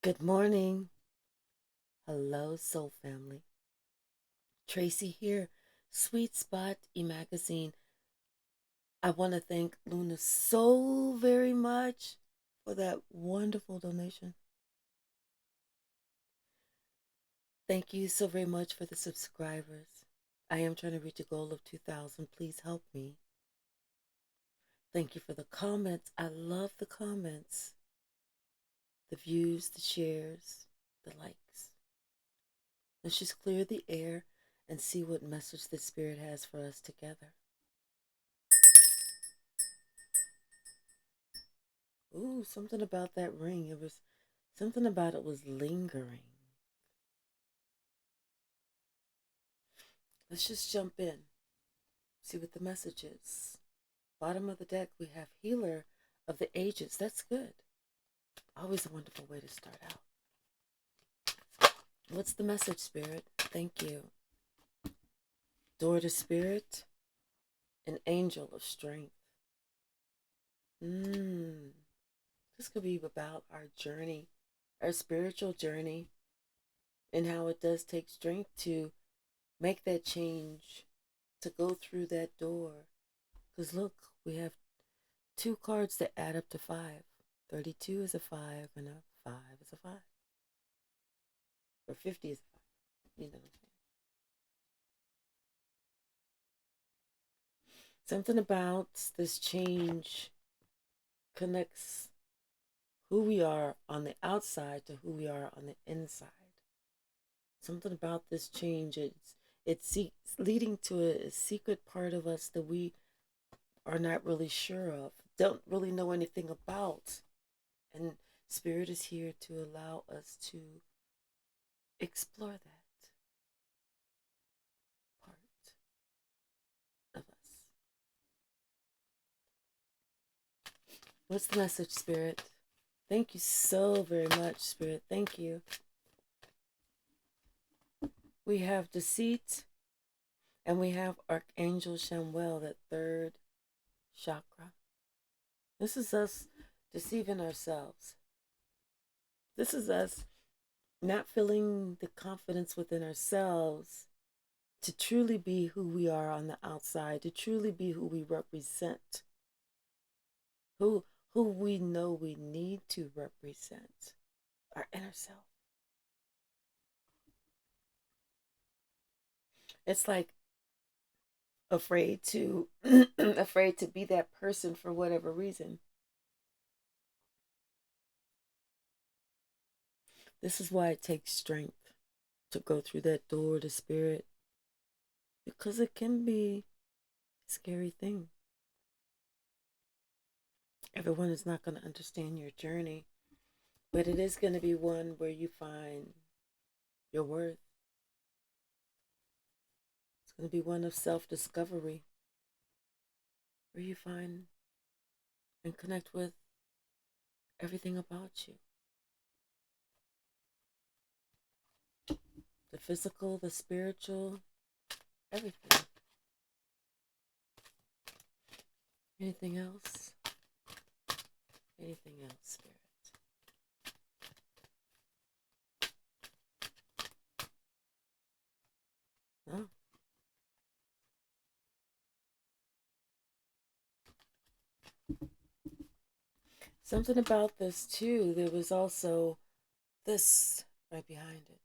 Good morning. Hello, Soul Family. Tracy here, Sweet Spot e-magazine. I want to thank Luna so very much for that wonderful donation. Thank you so very much for the subscribers. I am trying to reach a goal of 2,000. Please help me. Thank you for the comments. I love the comments, the views, the shares, the likes. Let's just clear the air and see what message the Spirit has for us together. Ooh, something about that ring. It was something about it was lingering. Let's just jump in, see what the message is. Bottom of the deck, we have Healer of the Ages. That's good. Always a wonderful way to start out. What's the message, Spirit? Thank you. Door to Spirit, an angel of strength. This could be about our journey, our spiritual journey, and how it does take strength to make that change, to go through that door. Because look, we have two cards that add up to 5. 32 is a 5, and a 5 is a 5. Or 50 is a 5. You know what I'm saying? Something about this change connects who we are on the outside to who we are on the inside. Something about this change, it's leading to a secret part of us that we are not really sure of, don't really know anything about. And Spirit is here to allow us to explore that part of us. What's the message, Spirit? Thank you so very much, Spirit. Thank you. We have deceit and we have Archangel Shamuel, that third chakra. This is us deceiving ourselves. This is us not feeling the confidence within ourselves to truly be who we are on the outside, to truly be who we represent, who we know we need to represent, our inner self. It's like afraid to afraid to be that person for whatever reason. This is why it takes strength to go through that door to Spirit, because it can be a scary thing. Everyone is not going to understand your journey, but it is going to be one where you find your worth. It's going to be one of self-discovery, where you find and connect with everything about you. The physical, the spiritual, everything. Anything else? Anything else, Spirit? No? Something about this, too. There was also this right behind it.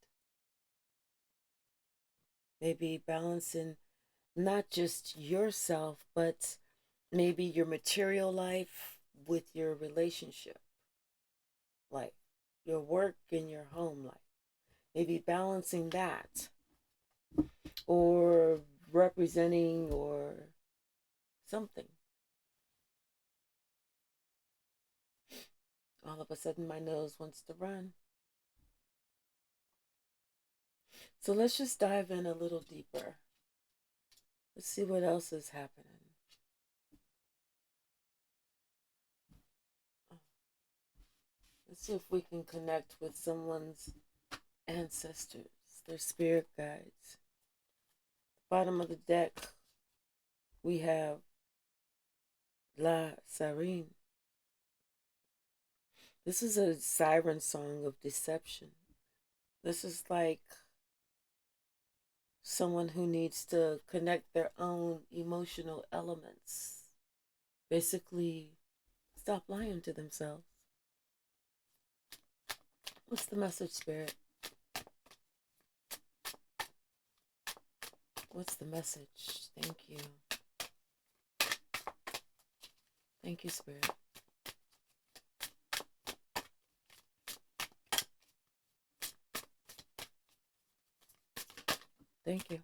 Maybe balancing not just yourself, but maybe your material life with your relationship life, your work and your home life. Maybe balancing that, or representing, or something. All of a sudden, my nose wants to run. So let's just dive in a little deeper. Let's see what else is happening. Let's see if we can connect with someone's ancestors, their spirit guides. Bottom of the deck, we have La Sarine. This is a siren song of deception. This is like someone who needs to connect their own emotional elements. Basically, stop lying to themselves. What's the message, Spirit? What's the message? Thank you. Thank you, Spirit. Thank you.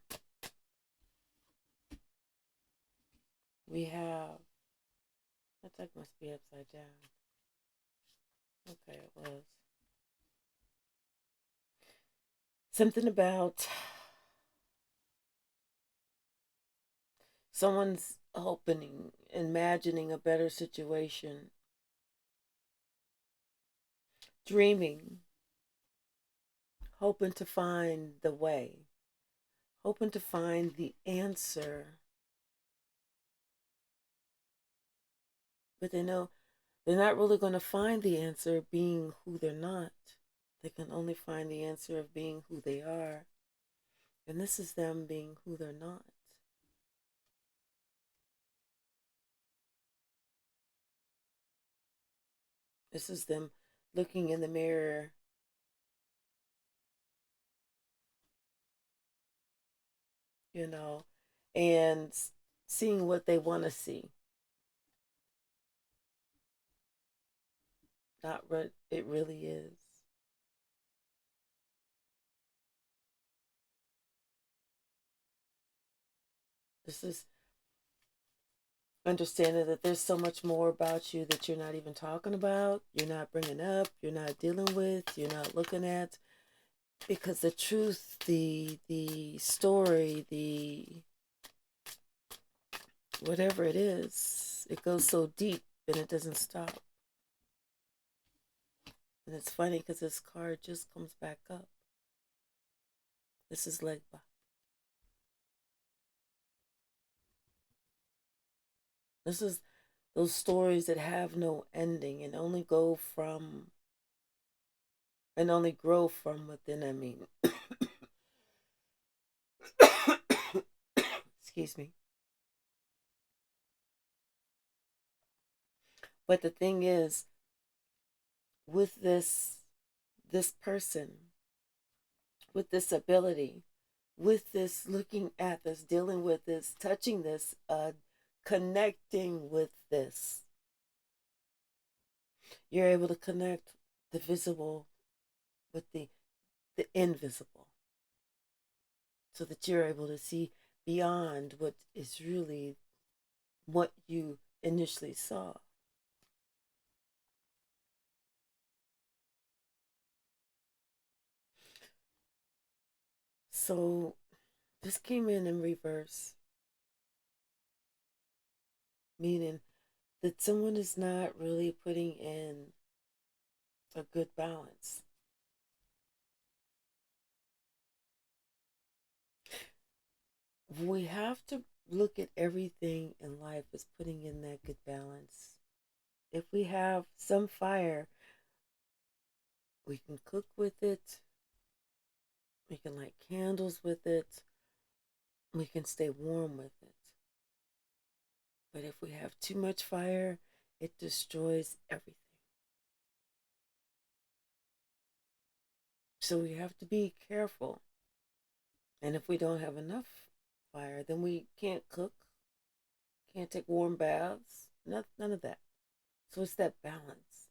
We have, that deck must be upside down. Okay, it was. Something about someone's opening, imagining a better situation, dreaming, hoping to find the way, hoping to find the answer. But they know they're not really going to find the answer being who they're not. They can only find the answer of being who they are. And this is them being who they're not. This is them looking in the mirror, you know, and seeing what they want to see, not what it really is. This is understanding that there's so much more about you that you're not even talking about, you're not bringing up, you're not dealing with, you're not looking at, because the truth, the story, the whatever it is, it goes so deep and it doesn't stop. And it's funny because this card just comes back up. This is Legba. This is those stories that have no ending and only go from and only grow from within. I mean, excuse me. But the thing is, with this person, with this ability, with this looking at this, dealing with this, touching this, connecting with this, you're able to connect the visible with the invisible, so that you're able to see beyond what is really what you initially saw. So this came in reverse, meaning that someone is not really putting in a good balance. We have to look at everything in life as putting in that good balance. If we have some fire, we can cook with it, we can light candles with it, we can stay warm with it. But if we have too much fire, it destroys everything. So we have to be careful. And if we don't have enough fire, then we can't cook, can't take warm baths, none of that. So it's that balance.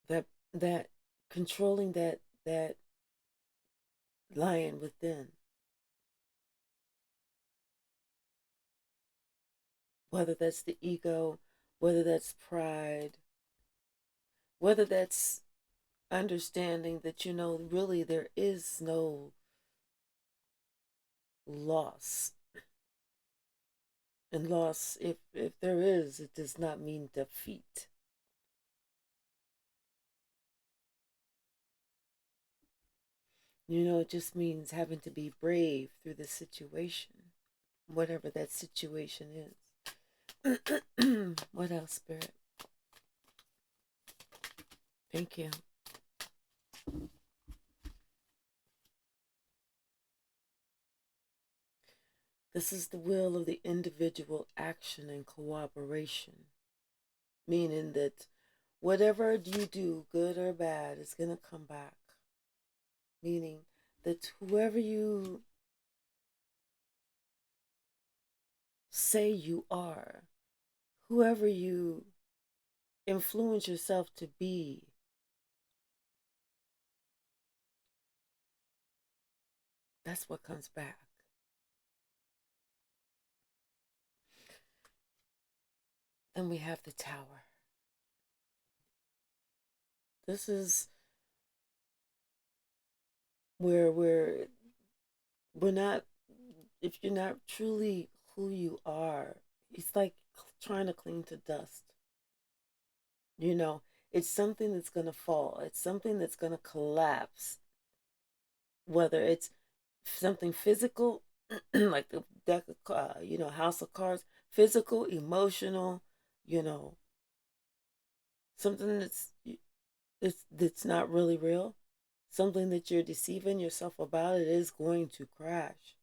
That controlling that lion within. Whether that's the ego, whether that's pride, whether that's understanding that, really there is no loss. And loss, if there is, it does not mean defeat. It just means having to be brave through the situation, whatever that situation is. What else, Spirit? Thank you. This is the will of the individual action and cooperation, meaning that whatever you do, good or bad, is going to come back. Meaning that whoever you say you are, whoever you influence yourself to be, that's what comes back. Then we have the Tower. This is where we're not, if you're not truly who you are, it's like trying to cling to dust. You know, it's something that's going to fall, it's something that's going to collapse, whether it's something physical, like the deck of, house of cards, physical, emotional, you know, something that's not really real, something that you're deceiving yourself about, it is going to crash.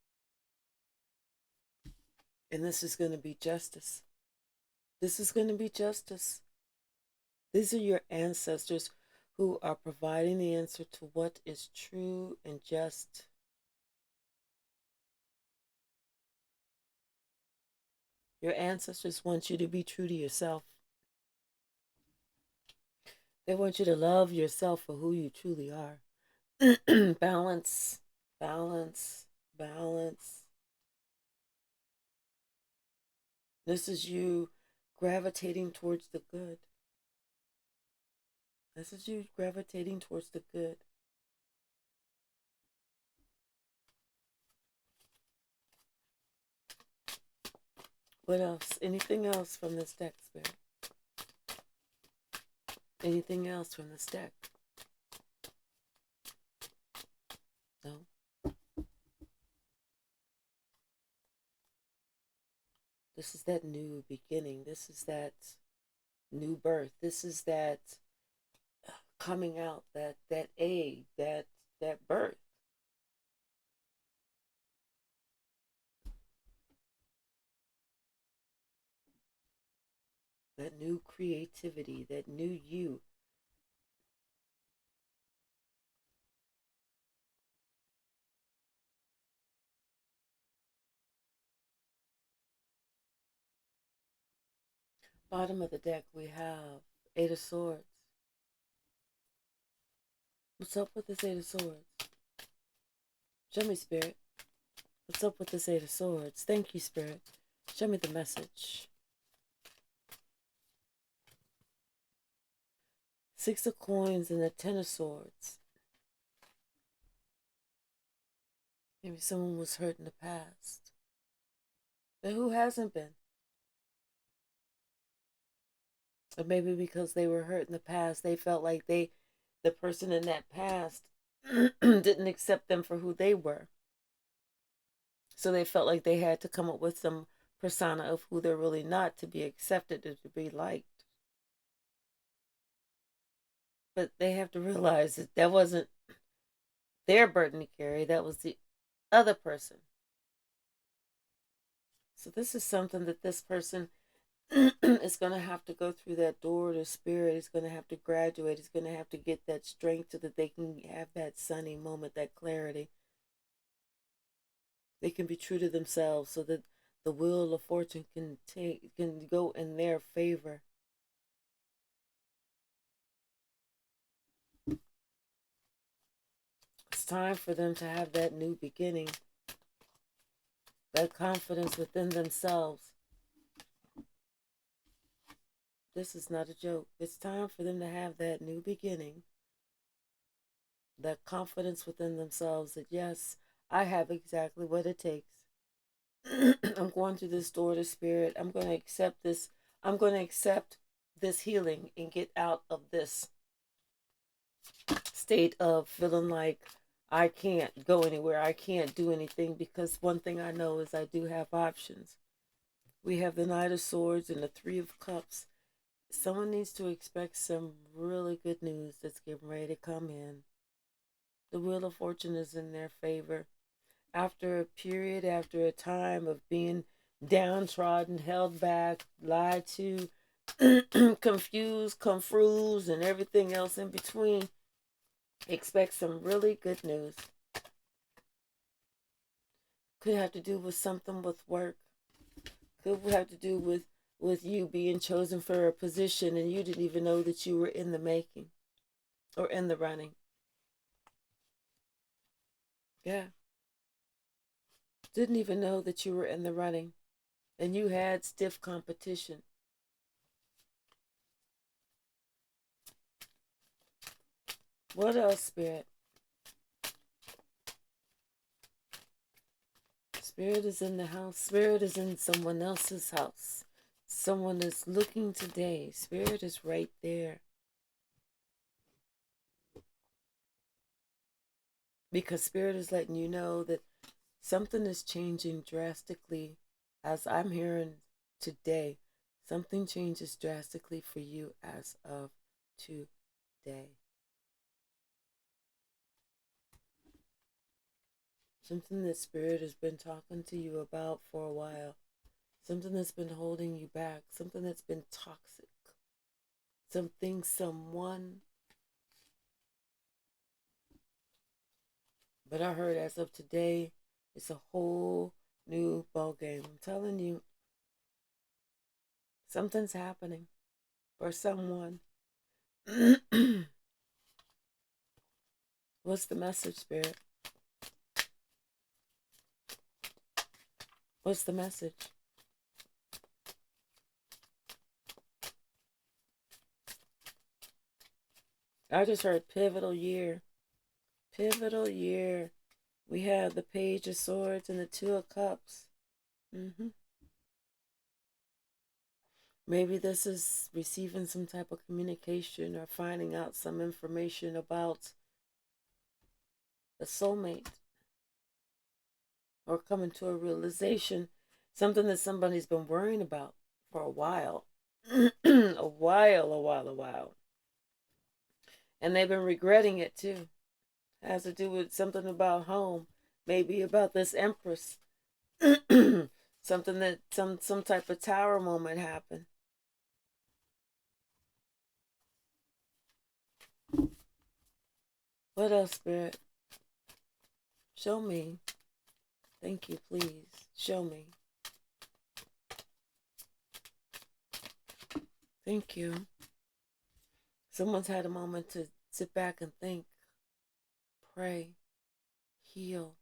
And this is going to be justice. This is going to be justice. These are your ancestors who are providing the answer to what is true and just. Your ancestors want you to be true to yourself. They want you to love yourself for who you truly are. Balance, balance, balance. This is you gravitating towards the good. This is you gravitating towards the good. What else? Anything else from this deck, Spirit? Anything else from this deck? No? This is that new beginning. This is that new birth. This is that coming out, that egg, that birth. That new creativity, that new you. Bottom of the deck, we have Eight of Swords. What's up with this Eight of Swords? Show me, Spirit. What's up with this Eight of Swords? Thank you, Spirit. Show me the message. Six of Coins and the Ten of Swords. Maybe someone was hurt in the past. But who hasn't been? Or maybe because they were hurt in the past, they felt like the person in that past didn't accept them for who they were. So they felt like they had to come up with some persona of who they're really not to be accepted or to be liked. But they have to realize that wasn't their burden to carry, that was the other person. So this is something that this person is going to have to go through that door to spirit. Is going to have to graduate. Is going to have to get that strength so that they can have that sunny moment, that clarity. They can be true to themselves so that the wheel of fortune can go in their favor. It's time for them to have that new beginning, that confidence within themselves. This is not a joke. It's time for them to have that new beginning, that confidence within themselves that, yes, I have exactly what it takes. I'm going through this door to spirit. I'm going to accept this. I'm going to accept this healing and get out of this state of feeling like I can't go anywhere. I can't do anything, because one thing I know is I do have options. We have the Knight of Swords and the Three of Cups. Someone needs to expect some really good news that's getting ready to come in. The Wheel of Fortune is in their favor. After a period, after a time of being downtrodden, held back, lied to, confused, confused, and everything else in between, expect some really good news. Could have to do with something with work. Could have to do with you being chosen for a position and you didn't even know that you were in the making or in the running. Yeah. Didn't even know that you were in the running and you had stiff competition. What else, Spirit? Spirit is in the house. Spirit is in someone else's house. Someone is looking today. Spirit is right there. Because Spirit is letting you know that something is changing drastically. As I'm hearing today, something changes drastically for you as of today. Something that Spirit has been talking to you about for a while. Something that's been holding you back. Something that's been toxic. Something, someone. But I heard as of today, it's a whole new ball game. I'm telling you, something's happening for someone. What's the message, Spirit? What's the message? I just heard pivotal year. Pivotal year. We have the Page of Swords and the Two of Cups. Maybe this is receiving some type of communication or finding out some information about a soulmate or coming to a realization, something that somebody's been worrying about for a while. a while. And they've been regretting it too. It has to do with something about home, maybe about this Empress. Something that some type of tower moment happened. What else, Spirit? Show me. Thank you, please. Show me. Thank you. Someone's had a moment to sit back and think, pray, heal,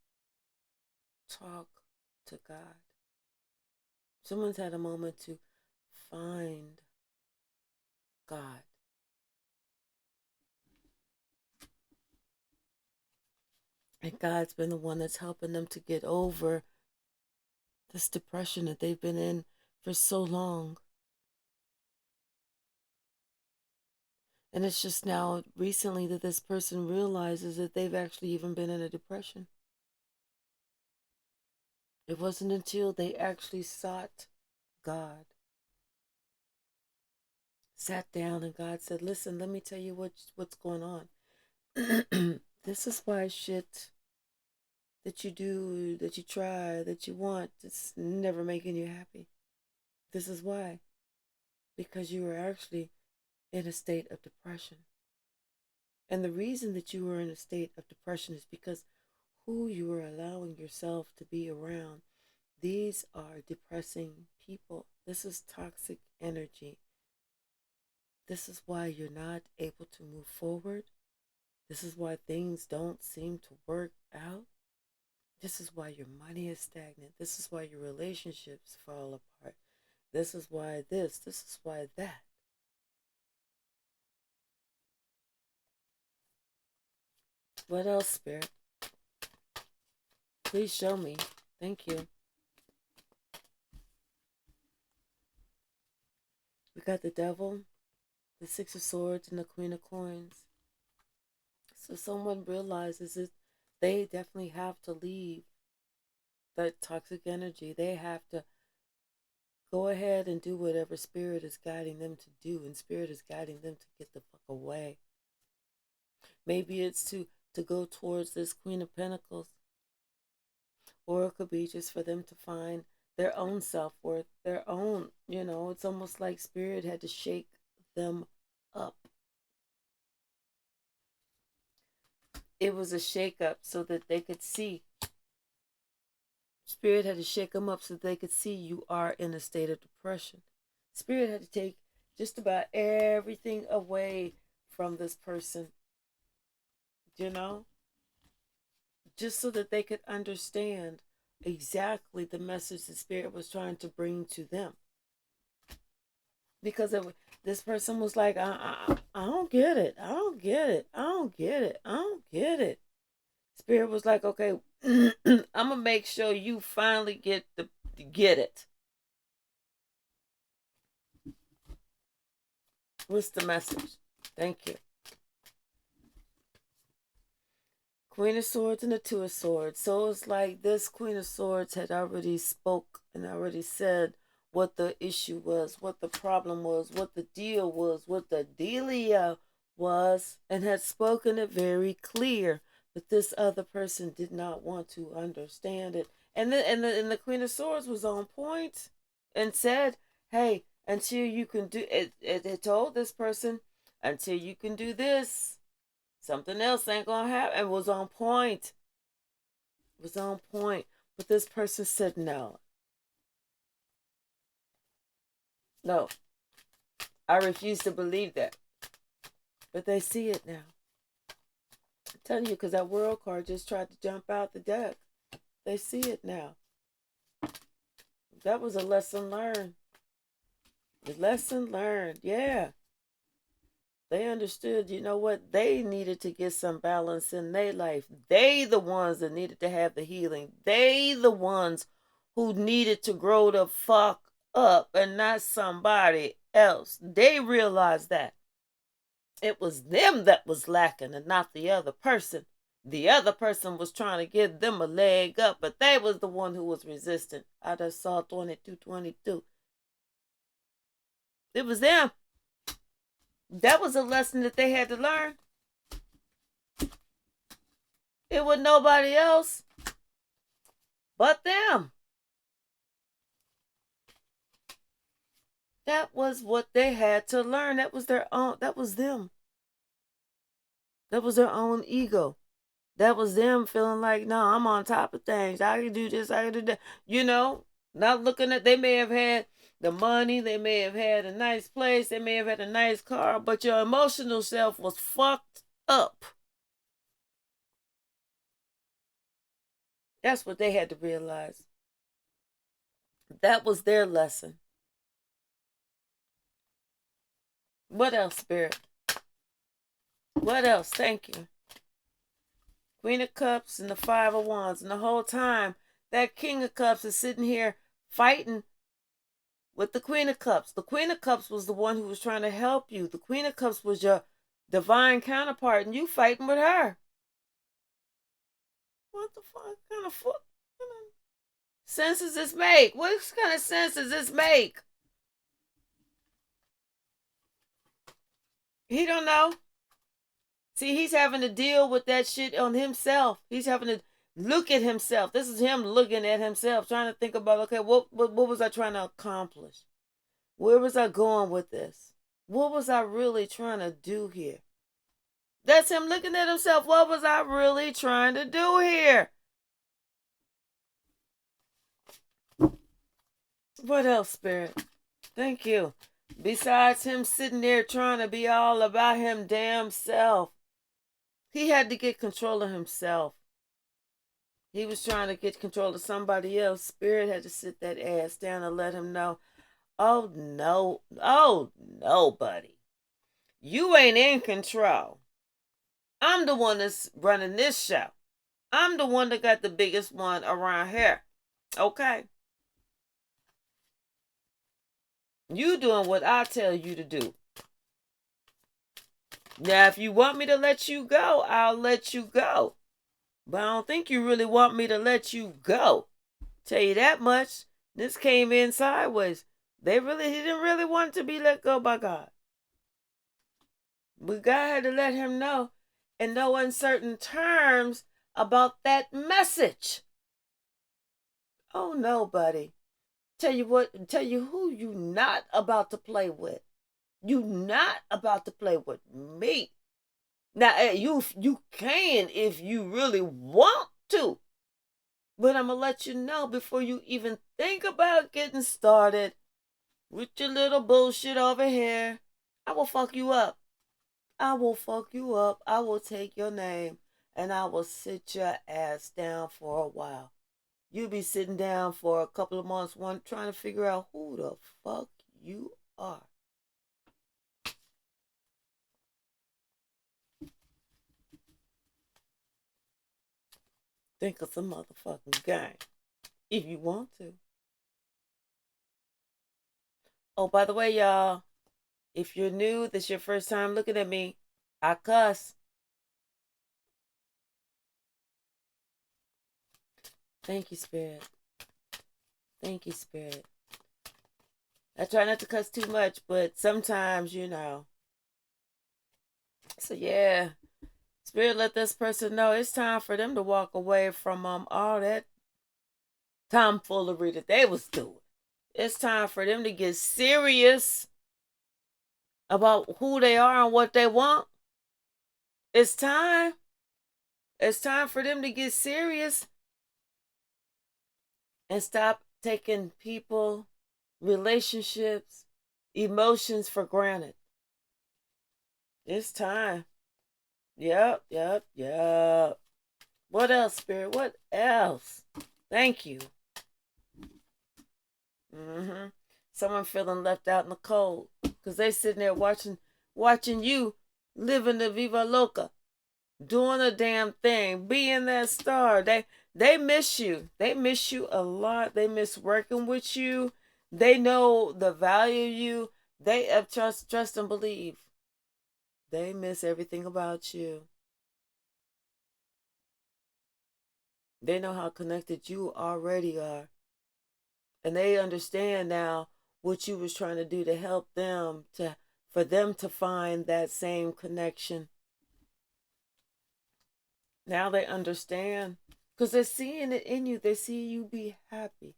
talk to God. Someone's had a moment to find God. And God's been the one that's helping them to get over this depression that they've been in for so long. And it's just now recently that this person realizes that they've actually even been in a depression. It wasn't until they actually sought God, sat down, and God said, listen, let me tell you what's going on. This is why shit that you do, that you try, that you want, it's never making you happy. This is why. Because you were actually in a state of depression. And the reason that you were in a state of depression is because who you are allowing yourself to be around, these are depressing people. This is toxic energy. This is why you're not able to move forward. This is why things don't seem to work out. This is why your money is stagnant. This is why your relationships fall apart. This is why this is why that. What else, Spirit? Please show me. Thank you. We got the Devil, the Six of Swords, and the Queen of Coins. So someone realizes that they definitely have to leave that toxic energy. They have to go ahead and do whatever Spirit is guiding them to do, and Spirit is guiding them to get the fuck away. Maybe it's to go towards this Queen of Pentacles, or it could be just for them to find their own self-worth, their own, it's almost like Spirit had to shake them up. It was a shake-up so that they could see. Spirit had to shake them up so they could see you are in a state of depression. Spirit had to take just about everything away from this person, just so that they could understand exactly the message the Spirit was trying to bring to them. Because this person was like, I don't get it. I don't get it. I don't get it. I don't get it. Spirit was like, okay, I'm going to make sure you finally get it. What's the message? Thank you. Queen of Swords and the Two of Swords. So it's like this Queen of Swords had already spoke and already said what the issue was, what the problem was, what the deal was, what the dealia was, and had spoken it very clear. But this other person did not want to understand it. And the Queen of Swords was on point and said, hey, until you can do it, it told this person, until you can do this, something else ain't gonna happen. It was on point. It was on point. But this person said no. No. I refuse to believe that. But they see it now. I'm telling you, because that World card just tried to jump out the deck. They see it now. That was a lesson learned. The lesson learned, yeah. They understood, you know what? They needed to get some balance in their life. They the ones that needed to have the healing. They the ones who needed to grow the fuck up and not somebody else. They realized that. It was them that was lacking and not the other person. The other person was trying to give them a leg up, but they was the one who was resistant. I just saw 2222. It was them. That was a lesson that they had to learn. It was nobody else but them. That was what they had to learn. That was their own. That was them. That was their own ego. That was them feeling like, no, I'm on top of things. I can do this. I can do that. Not looking at, they may have had the money. They may have had a nice place. They may have had a nice car. But your emotional self was fucked up. That's what they had to realize. That was their lesson. What else, Spirit? What else? Thank you. Queen of Cups and the Five of Wands. And the whole time, that King of Cups is sitting here fighting with the Queen of Cups. The Queen of Cups was the one who was trying to help you. The Queen of Cups was your divine counterpart, and you fighting with her. What the fuck kind of sense does this make? What kind of sense does this make? He don't know. See, he's having to deal with that shit on himself. He's having to look at himself. This is him looking at himself, trying to think about, okay, what was I trying to accomplish? Where was I going with this? What was I really trying to do here? That's him looking at himself. What was I really trying to do here? What else, Spirit? Thank you. Besides him sitting there trying to be all about him damn self, he had to get control of himself. He was trying to get control of somebody else. Spirit had to sit that ass down and let him know, oh, no. Oh, no, buddy. You ain't in control. I'm the one that's running this show. I'm the one that got the biggest one around here. Okay? You doing what I tell you to do. Now, if you want me to let you go, I'll let you go. But I don't think you really want me to let you go. Tell you that much. This came in sideways. He didn't really want to be let go by God. But God had to let him know in no uncertain terms about that message. Oh no, buddy. Tell you who you not about to play with. You not about to play with me. Now you can if you really want to. But I'm gonna let you know before you even think about getting started with your little bullshit over here. I will fuck you up. I will fuck you up. I will take your name and I will sit your ass down for a while. You'll be sitting down for a couple of months, trying to figure out who the fuck you are. Think of some motherfucking game if you want to. Oh, by the way, y'all, if you're new, this is your first time looking at me, I cuss. Thank you, Spirit. Thank you, Spirit. I try not to cuss too much, but sometimes, So, yeah, Spirit let this person know it's time for them to walk away from all that tomfoolery that they was doing. It's time for them to get serious about who they are and what they want. It's time. It's time for them to get serious and stop taking people, relationships, emotions for granted. It's time. Yep. What else, Spirit? What else? Thank you. Someone feeling left out in the cold because they sitting there watching you living the Viva Loca, doing a damn thing, being that star. They miss you. They miss you a lot. They miss working with you. They know the value of you. They have trust and believe. They miss everything about you. They know how connected you already are. And they understand now what you was trying to do to help them, for them to find that same connection. Now they understand because they're seeing it in you. They see you be happy.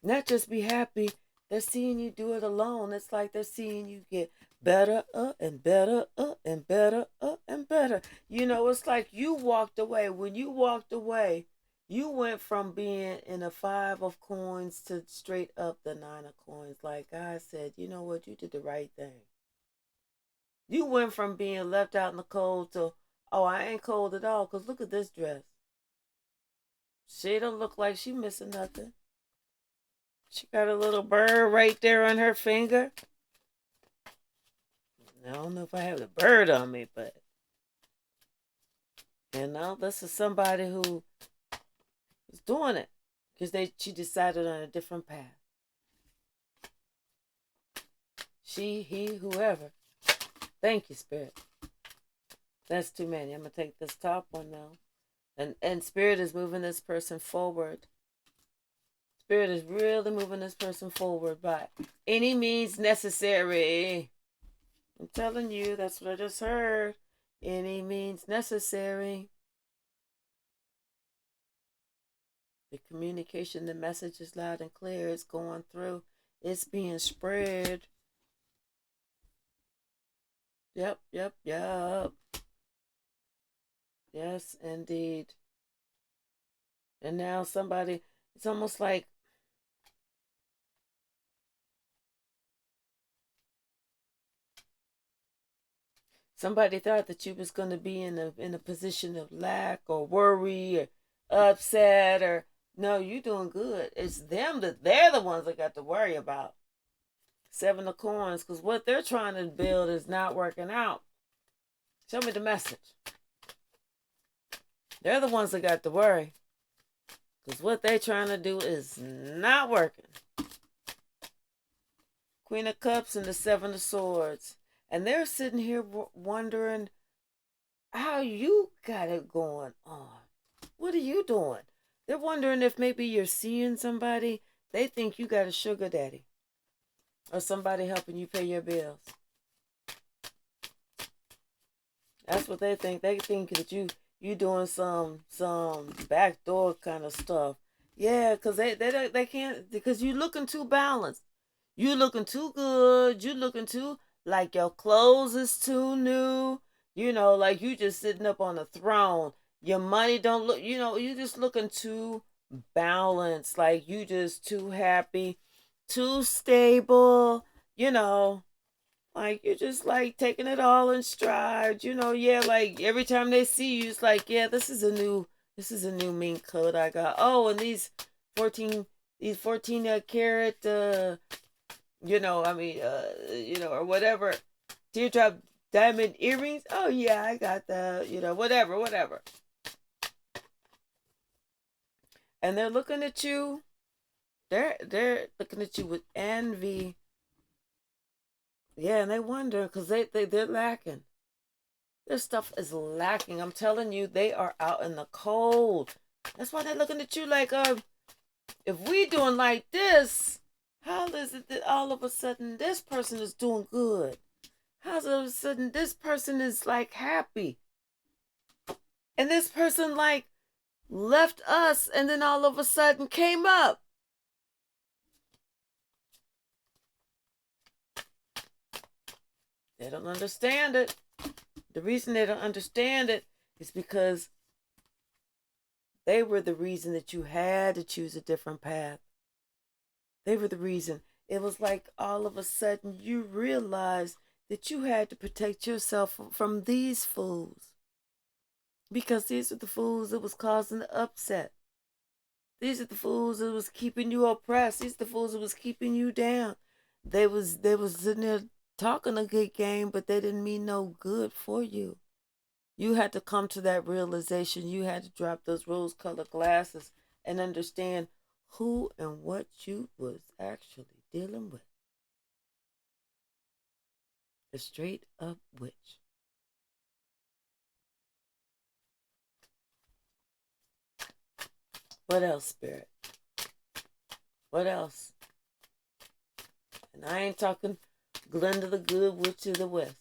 Not just be happy, they're seeing you do it alone. It's like they're seeing you get better and better and better and better. It's like you walked away. When you walked away, you went from being in a 5 of coins to straight up the 9 of coins. Like God said, you know what? You did the right thing. You went from being left out in the cold to, oh, I ain't cold at all because look at this dress. She don't look like she missing nothing. She got a little bird right there on her finger. I don't know if I have the bird on me, but this is somebody who is doing it because she decided on a different path. She, he, whoever. Thank you, Spirit. That's too many. I'm gonna take this top one now, and Spirit is moving this person forward. Spirit is really moving this person forward by any means necessary. I'm telling you, that's what I just heard. Any means necessary. The communication, the message is loud and clear. It's going through. It's being spread. Yep. Yes, indeed. And now it's almost like somebody thought that you was going to be in a position of lack or worry or upset or no, you doing good. It's them that they're the ones that got to worry about. 7 of coins, because what they're trying to build is not working out. Show me the message. They're the ones that got to worry, because what they're trying to do is not working. Queen of Cups and the 7 of Swords. And they're sitting here wondering how you got it going on. What are you doing? They're wondering if maybe you're seeing somebody They think you got a sugar daddy or somebody helping you pay your bills. That's what they think. They think that you doing some backdoor kind of stuff. Yeah, because they can't, because you looking too balanced. You looking too good. You looking too, like your clothes is too new. You know, like you just sitting up on a throne. Your money don't look, you just looking too balanced. Like you just too happy, too stable, you know. Like you're just like taking it all in stride, yeah, like every time they see you, it's like, yeah, this is a new mink coat I got. Oh, and 14 these 14 carat or whatever, teardrop diamond earrings. Oh yeah, I got that, whatever. And they're looking at you. They're looking at you with envy. Yeah, and they wonder because they're lacking. Their stuff is lacking. I'm telling you, they are out in the cold. That's why they're looking at you like, if we doing like this, how is it that all of a sudden this person is doing good? How's all of a sudden this person is like happy? And this person like left us and then all of a sudden came up. They don't understand it. The reason they don't understand it is because they were the reason that you had to choose a different path. They were the reason. It was like all of a sudden you realized that you had to protect yourself from these fools. Because these are the fools that was causing the upset. These are the fools that was keeping you oppressed. These are the fools that was keeping you down. They was sitting there talking a good game, but they didn't mean no good for you. You had to come to that realization. You had to drop those rose-colored glasses and understand who and what you was actually dealing with. A straight up witch. What else, Spirit? What else? And I ain't talking Glenda the Good Witch of the West.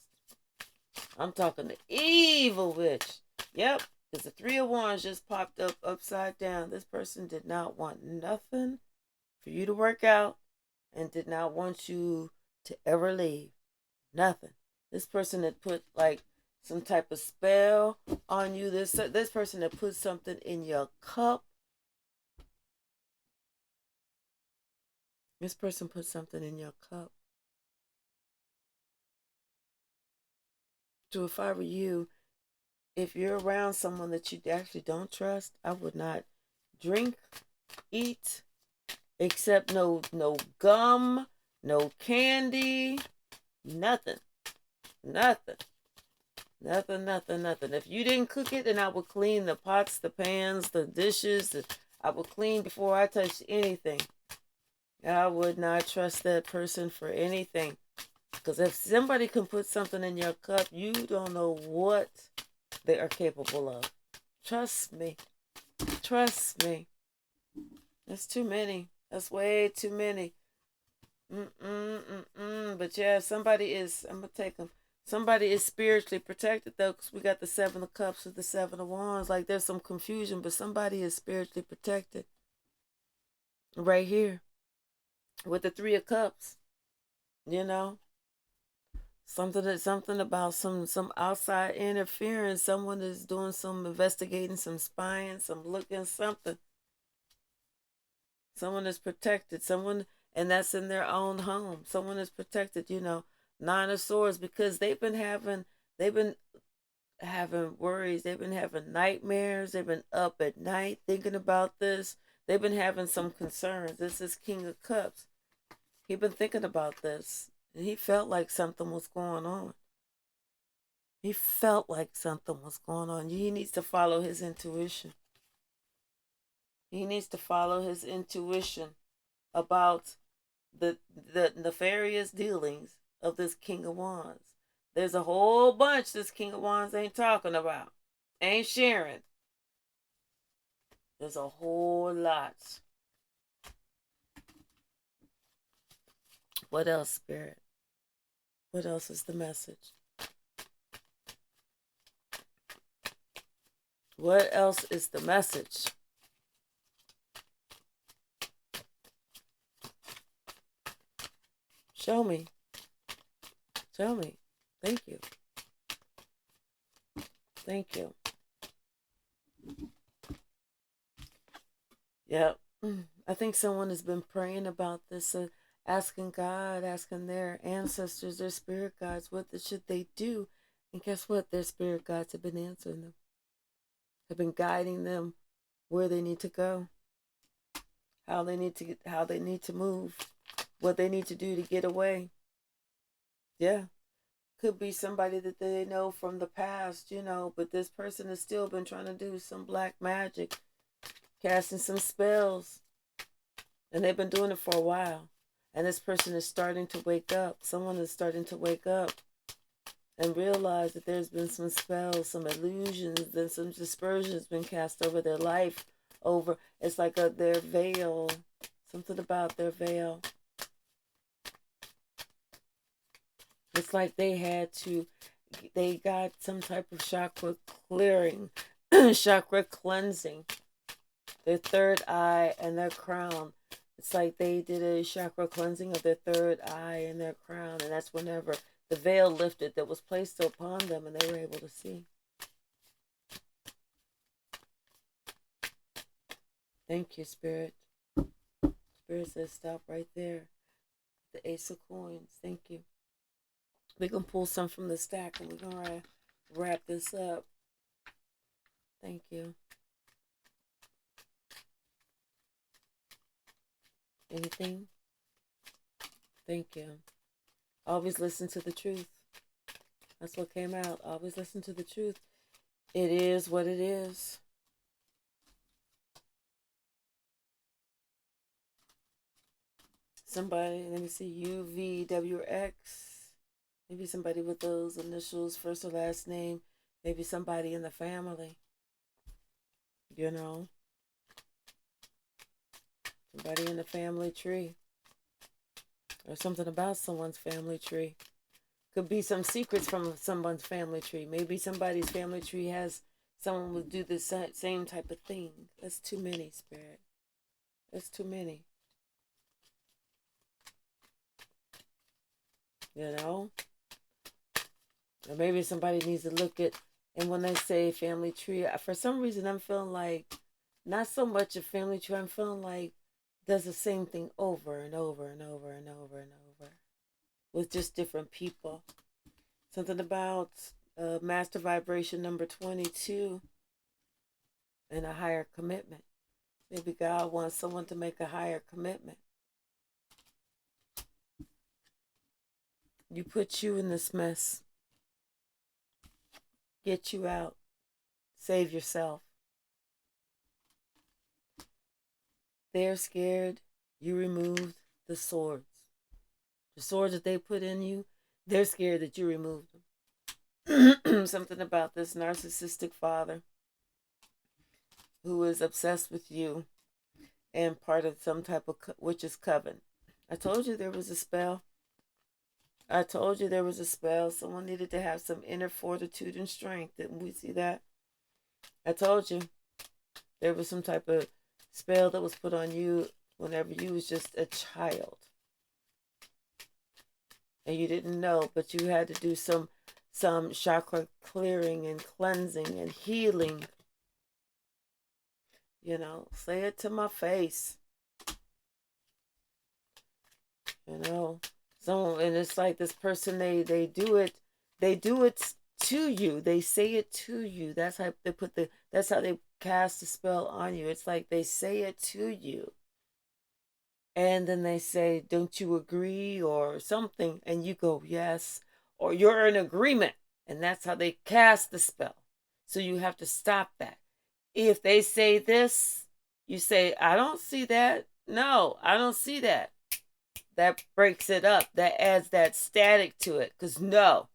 I'm talking the evil witch. Yep, because the Three of Wands just popped up upside down. This person did not want nothing for you to work out and did not want you to ever leave. Nothing. This person had put like some type of spell on you. This person had put something in your cup. This person put something in your cup. So if I were you, if you're around someone that you actually don't trust, I would not drink, eat, except no gum, no candy, nothing. Nothing. Nothing. If you didn't cook it, then I would clean the pots, the pans, the dishes. I would clean before I touched anything. I would not trust that person for anything. Because if somebody can put something in your cup, you don't know what they are capable of. Trust me. Trust me. That's too many. That's way too many. But yeah, somebody is, I'm going to take them. Somebody is spiritually protected though, because we got the Seven of Cups with the Seven of Wands. Like there's some confusion, but somebody is spiritually protected. Right here. With the Three of Cups. You know? Something about some outside interference. Someone is doing some investigating, some spying, some looking, something. Someone is protected. And that's in their own home. Someone is protected, Nine of Swords, because they've been having worries. They've been having nightmares. They've been up at night thinking about this. They've been having some concerns. This is King of Cups. He's been thinking about this. And he felt like something was going on. He felt like something was going on. He needs to follow his intuition. He needs to follow his intuition about the nefarious dealings of this King of Wands. There's a whole bunch this King of Wands ain't talking about, ain't sharing. There's a whole lot. What else, Spirit? What else is the message? What else is the message? Show me. Show me. Thank you. Thank you. Yep. I think someone has been praying about this, asking God, asking their ancestors, their spirit guides, what should they do? And guess what? Their spirit guides have been answering them, have been guiding them where they need to go, how they need to move, what they need to do to get away. Yeah. Could be somebody that they know from the past, but this person has still been trying to do some black magic, casting some spells. And they've been doing it for a while. And this person is starting to wake up. Someone is starting to wake up and realize that there's been some spells, some illusions, and some dispersions been cast over their life. It's like their veil. Something about their veil. It's like they got some type of chakra clearing, chakra cleansing. Their third eye and their crown. It's like they did a chakra cleansing of their third eye and their crown. And that's whenever the veil lifted that was placed upon them and they were able to see. Thank you, Spirit. Spirit says stop right there. The Ace of Coins. Thank you. We're going to pull some from the stack and we're going to wrap this up. Thank you. Anything? Thank you. Always listen to the truth. That's what came out. Always listen to the truth. It is what it is. Somebody, let me see, UVWX. Maybe somebody with those initials, first or last name. Maybe somebody in the family. Somebody in the family tree. Or something about someone's family tree. Could be some secrets from someone's family tree. Maybe somebody's family tree has someone will do the same type of thing. That's too many, Spirit. That's too many. Or maybe somebody needs to look at, and when they say family tree, for some reason I'm feeling like, not so much a family tree, I'm feeling like does the same thing over and over and over and over and over with just different people. Something about master vibration number 22 and a higher commitment. Maybe God wants someone to make a higher commitment. You put you in this mess. Get you out. Save yourself. They're scared you removed the swords. The swords that they put in you, they're scared that you removed them. Something about this narcissistic father who is obsessed with you and part of some type of witch's coven. I told you there was a spell. Someone needed to have some inner fortitude and strength. Didn't we see that? I told you there was some type of spell that was put on you whenever you was just a child. And you didn't know, but you had to do some chakra clearing and cleansing and healing. Say it to my face. And it's like this person, they do it to you. They say it to you. That's how they cast the spell on you. It's like they say it to you. And then they say, don't you agree or something? And you go, yes. Or you're in agreement. And that's how they cast the spell. So you have to stop that. If they say this, you say, I don't see that. No, I don't see that. That breaks it up. That adds that static to it. Because no.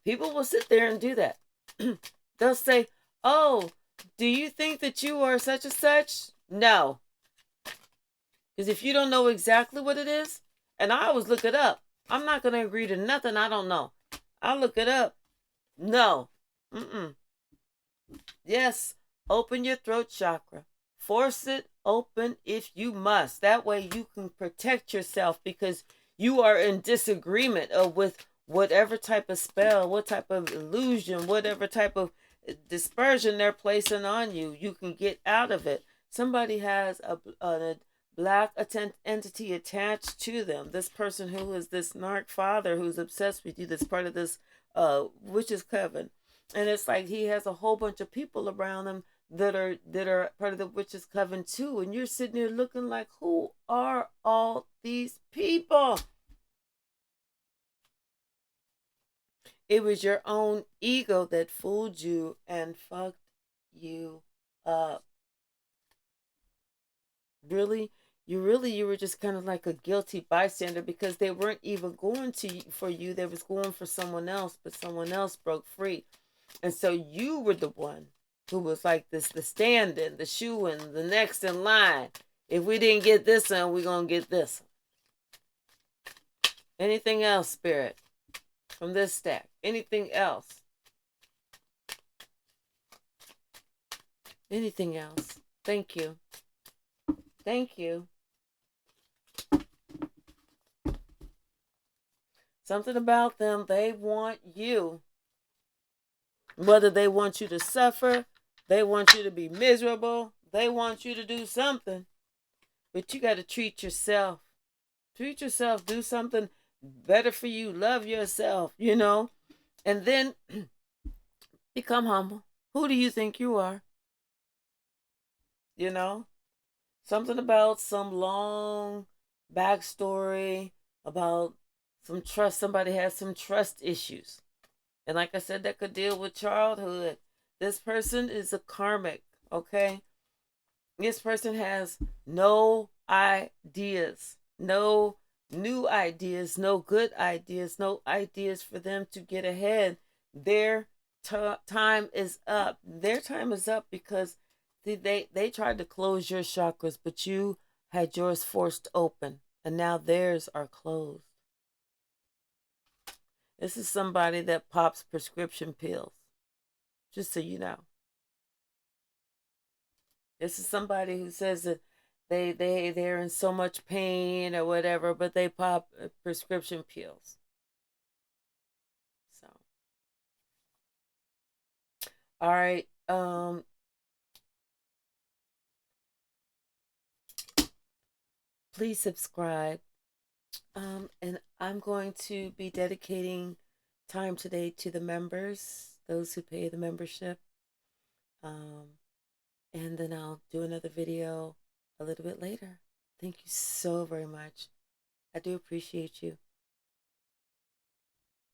People will sit there and do that. They'll say, oh, do you think that you are such and such? No. Because if you don't know exactly what it is, and I always look it up, I'm not going to agree to nothing I don't know. I'll look it up. No. Mm-mm. Yes, open your throat chakra. Force it open if you must. That way you can protect yourself because you are in disagreement with whatever type of spell, what type of illusion, whatever type of dispersion they're placing on you. You can get out of it. Somebody has a black entity attached to them. This person who is this narc father who's obsessed with you, that's part of this witch's coven. And it's like he has a whole bunch of people around him that are part of the witches coven too, and you're sitting there looking like, who are all these people? It was your own ego that fooled you and fucked you up. Really, you were just kind of like a guilty bystander because they weren't even going to for you, they was going for someone else, but someone else broke free. And so you were the one who was like this, the stand-in, the shoe-in, the next in line. If we didn't get this one, we're going to get this one. Anything else, Spirit, from this stack? Anything else? Anything else? Thank you. Thank you. Something about them, they want you. Whether they want you to suffer, they want you to be miserable, they want you to do something. But you got to treat yourself. Treat yourself. Do something better for you. Love yourself, and then become humble. Who do you think you are? Something about some long backstory about some trust. Somebody has some trust issues. And like I said, that could deal with childhood. This person is a karmic, okay? This person has no ideas, no new ideas, no good ideas, no ideas for them to get ahead. Their time is up. Their time is up because they tried to close your chakras, but you had yours forced open, and now theirs are closed. This is somebody that pops prescription pills, just so you know. This is somebody who says that they're in so much pain or whatever, but they pop prescription pills. So, all right. Please subscribe. And I'm going to be dedicating time today to the members, those who pay the membership. And then I'll do another video a little bit later. Thank you so very much. I do appreciate you.